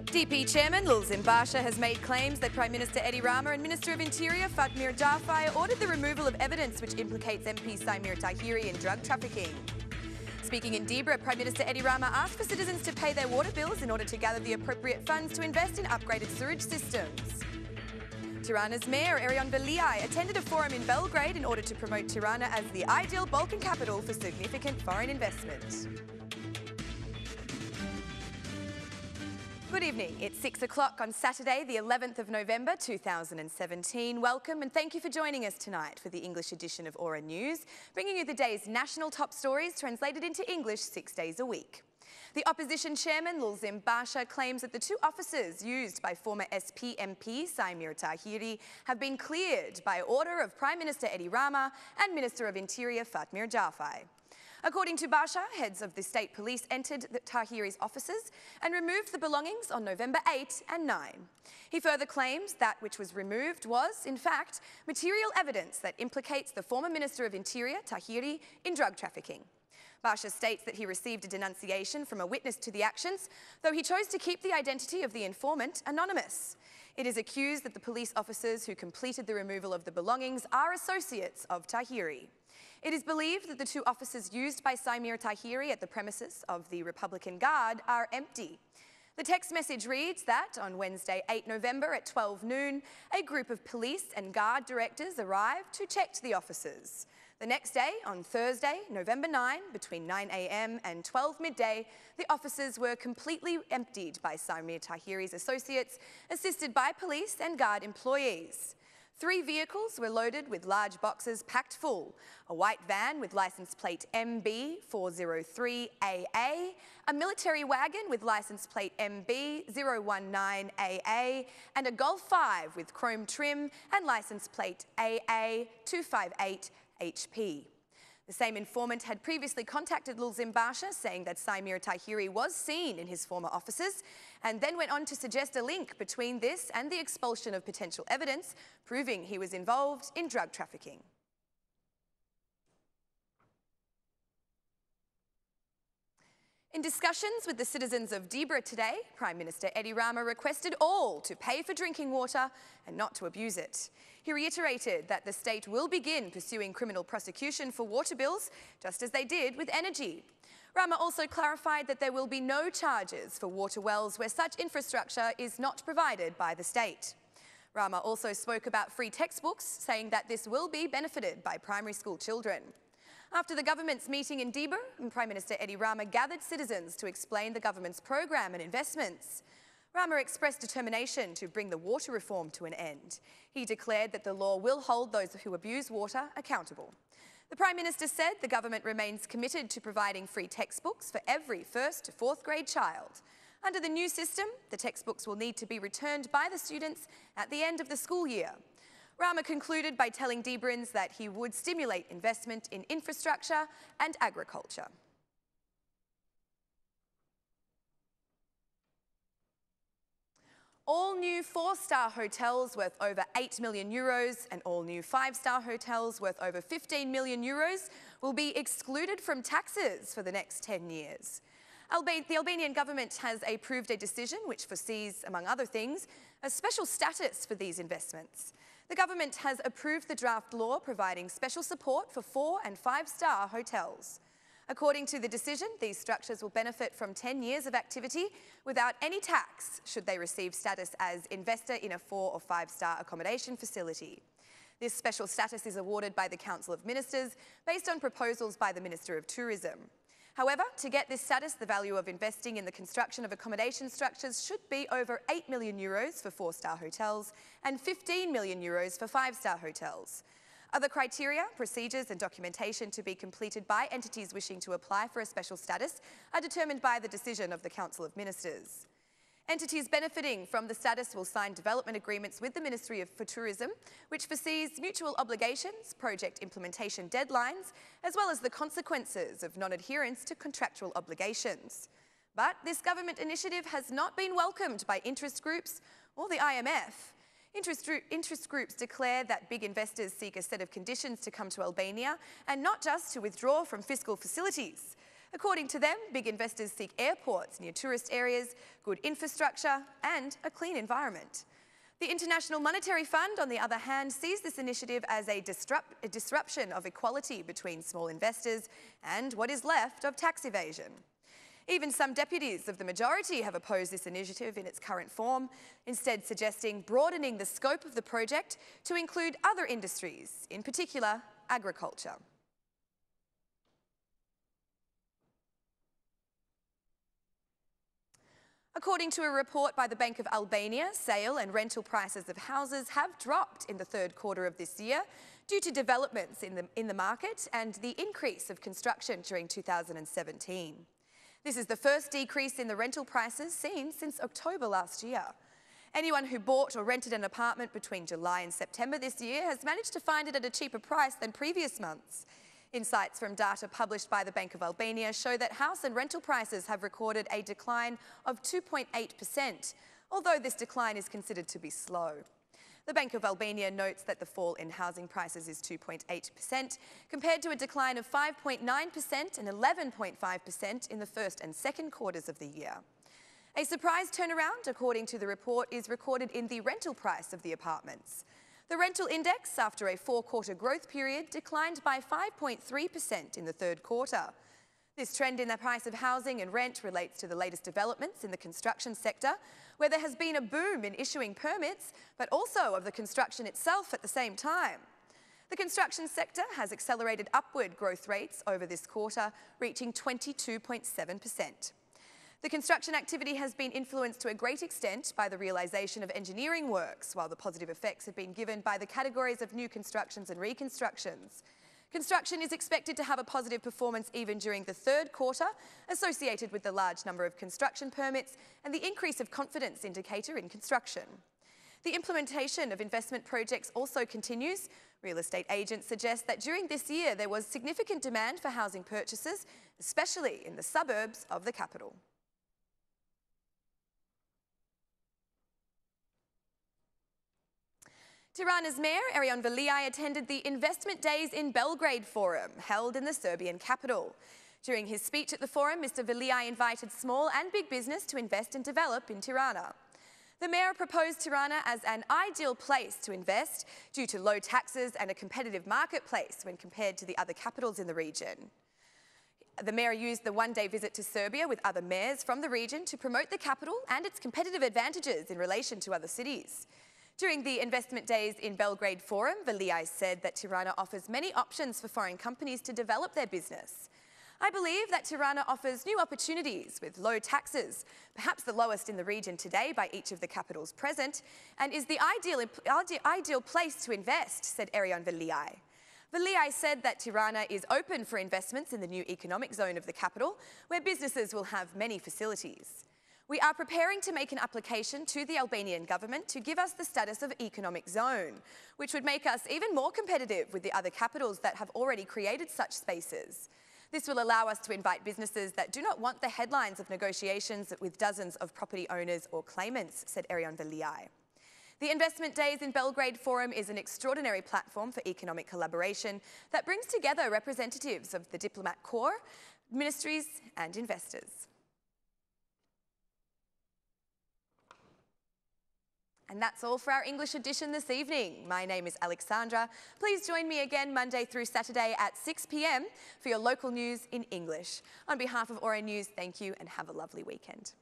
DP Chairman Lulzim Basha has made claims that Prime Minister Edi Rama and Minister of Interior Fatmir Jafai ordered the removal of evidence which implicates MP Saimir Tahiri in drug trafficking. Speaking in Dibra, Prime Minister Edi Rama asked for citizens to pay their water bills in order to gather the appropriate funds to invest in upgraded sewage systems. Tirana's Mayor Erion Veliai attended a forum in Belgrade in order to promote Tirana as the ideal Balkan capital for significant foreign investment. Good evening. It's 6 o'clock on Saturday, the 11th of November 2017. Welcome and thank you for joining us tonight for the English edition of Aura News, bringing you the day's national top stories translated into English 6 days a week. The opposition chairman, Lulzim Basha, claims that the two offices used by former SP MP Saimir Tahiri have been cleared by order of Prime Minister Edi Rama and Minister of Interior Fatmir Jafai. According to Basha, heads of the state police entered the Tahiri's offices and removed the belongings on November 8 and 9. He further claims that which was removed was, in fact, material evidence that implicates the former Minister of Interior, Tahiri, in drug trafficking. Basha states that he received a denunciation from a witness to the actions, though he chose to keep the identity of the informant anonymous. It is accused that the police officers who completed the removal of the belongings are associates of Tahiri. It is believed that the two offices used by Saimir Tahiri at the premises of the Republican Guard are empty. The text message reads that on Wednesday, 8 November at 12 noon, a group of police and guard directors arrived to check the offices. The next day, on Thursday, November 9, between 9 a.m. and 12 midday, the offices were completely emptied by Saimir Tahiri's associates, assisted by police and guard employees. 3 vehicles were loaded with large boxes packed full: a white van with license plate MB403AA, a military wagon with license plate MB019AA, and a Golf 5 with chrome trim and license plate AA258HP. The same informant had previously contacted Lulzim Basha, saying that Saimir Tahiri was seen in his former offices, and then went on to suggest a link between this and the expulsion of potential evidence proving he was involved in drug trafficking. In discussions with the citizens of Dibra today, Prime Minister Edi Rama requested all to pay for drinking water and not to abuse it. He reiterated that the state will begin pursuing criminal prosecution for water bills, just as they did with energy. Rama also clarified that there will be no charges for water wells where such infrastructure is not provided by the state. Rama also spoke about free textbooks, saying that this will be benefited by primary school children. After the government's meeting in Dibra, Prime Minister Edi Rama gathered citizens to explain the government's program and investments. Rama expressed determination to bring the water reform to an end. He declared that the law will hold those who abuse water accountable. The Prime Minister said the government remains committed to providing free textbooks for every 1st to 4th grade child. Under the new system, the textbooks will need to be returned by the students at the end of the school year. Rama concluded by telling Dibrans that he would stimulate investment in infrastructure and agriculture. All new 4-star hotels worth over €8 million and all new 5-star hotels worth over €15 million will be excluded from taxes for the next 10 years. The Albanian government has approved a decision which foresees, among other things, a special status for these investments. The government has approved the draft law providing special support for 4- and 5-star hotels. According to the decision, these structures will benefit from 10 years of activity without any tax should they receive status as investor in a 4- or 5-star accommodation facility. This special status is awarded by the Council of Ministers based on proposals by the Minister of Tourism. However, to get this status, the value of investing in the construction of accommodation structures should be over €8 million for 4-star hotels and €15 million for 5-star hotels. Other criteria, procedures and documentation to be completed by entities wishing to apply for a special status are determined by the decision of the Council of Ministers. Entities benefiting from the status will sign development agreements with the Ministry for Tourism, which foresees mutual obligations, project implementation deadlines, as well as the consequences of non-adherence to contractual obligations. But this government initiative has not been welcomed by interest groups or the IMF. Interest groups declare that big investors seek a set of conditions to come to Albania and not just to withdraw from fiscal facilities. According to them, big investors seek airports near tourist areas, good infrastructure and a clean environment. The International Monetary Fund, on the other hand, sees this initiative as a disruption of equality between small investors and what is left of tax evasion. Even some deputies of the majority have opposed this initiative in its current form, instead suggesting broadening the scope of the project to include other industries, in particular agriculture. According to a report by the Bank of Albania, sale and rental prices of houses have dropped in the third quarter of this year due to developments in the market and the increase of construction during 2017. This is the first decrease in the rental prices seen since October last year. Anyone who bought or rented an apartment between July and September this year has managed to find it at a cheaper price than previous months. Insights from data published by the Bank of Albania show that house and rental prices have recorded a decline of 2.8%, although this decline is considered to be slow. The Bank of Albania notes that the fall in housing prices is 2.8%, compared to a decline of 5.9% and 11.5% in the first and second quarters of the year. A surprise turnaround, according to the report, is recorded in the rental price of the apartments. The rental index, after a four-quarter growth period, declined by 5.3% in the third quarter. This trend in the price of housing and rent relates to the latest developments in the construction sector, where there has been a boom in issuing permits, but also of the construction itself at the same time. The construction sector has accelerated upward growth rates over this quarter, reaching 22.7%. The construction activity has been influenced to a great extent by the realisation of engineering works, while the positive effects have been given by the categories of new constructions and reconstructions. Construction is expected to have a positive performance even during the third quarter, associated with the large number of construction permits and the increase of confidence indicator in construction. The implementation of investment projects also continues. Real estate agents suggest that during this year there was significant demand for housing purchases, especially in the suburbs of the capital. Tirana's mayor, Erion Veliaj, attended the Investment Days in Belgrade forum held in the Serbian capital. During his speech at the forum, Mr. Veliaj invited small and big business to invest and develop in Tirana. The mayor proposed Tirana as an ideal place to invest due to low taxes and a competitive marketplace when compared to the other capitals in the region. The mayor used the one-day visit to Serbia with other mayors from the region to promote the capital and its competitive advantages in relation to other cities. During the Investment Days in Belgrade forum, Veliaj said that Tirana offers many options for foreign companies to develop their business. I believe that Tirana offers new opportunities with low taxes, perhaps the lowest in the region today by each of the capitals present, and is the ideal place to invest, said Erion Veliaj. Veliaj said that Tirana is open for investments in the new economic zone of the capital, where businesses will have many facilities. We are preparing to make an application to the Albanian government to give us the status of economic zone, which would make us even more competitive with the other capitals that have already created such spaces. This will allow us to invite businesses that do not want the headlines of negotiations with dozens of property owners or claimants, said Erion Veliaj. The Investment Days in Belgrade Forum is an extraordinary platform for economic collaboration that brings together representatives of the diplomat corps, ministries and investors. And that's all for our English edition this evening. My name is Alexandra. Please join me again Monday through Saturday at 6 p.m. for your local news in English. On behalf of Ora News, thank you and have a lovely weekend.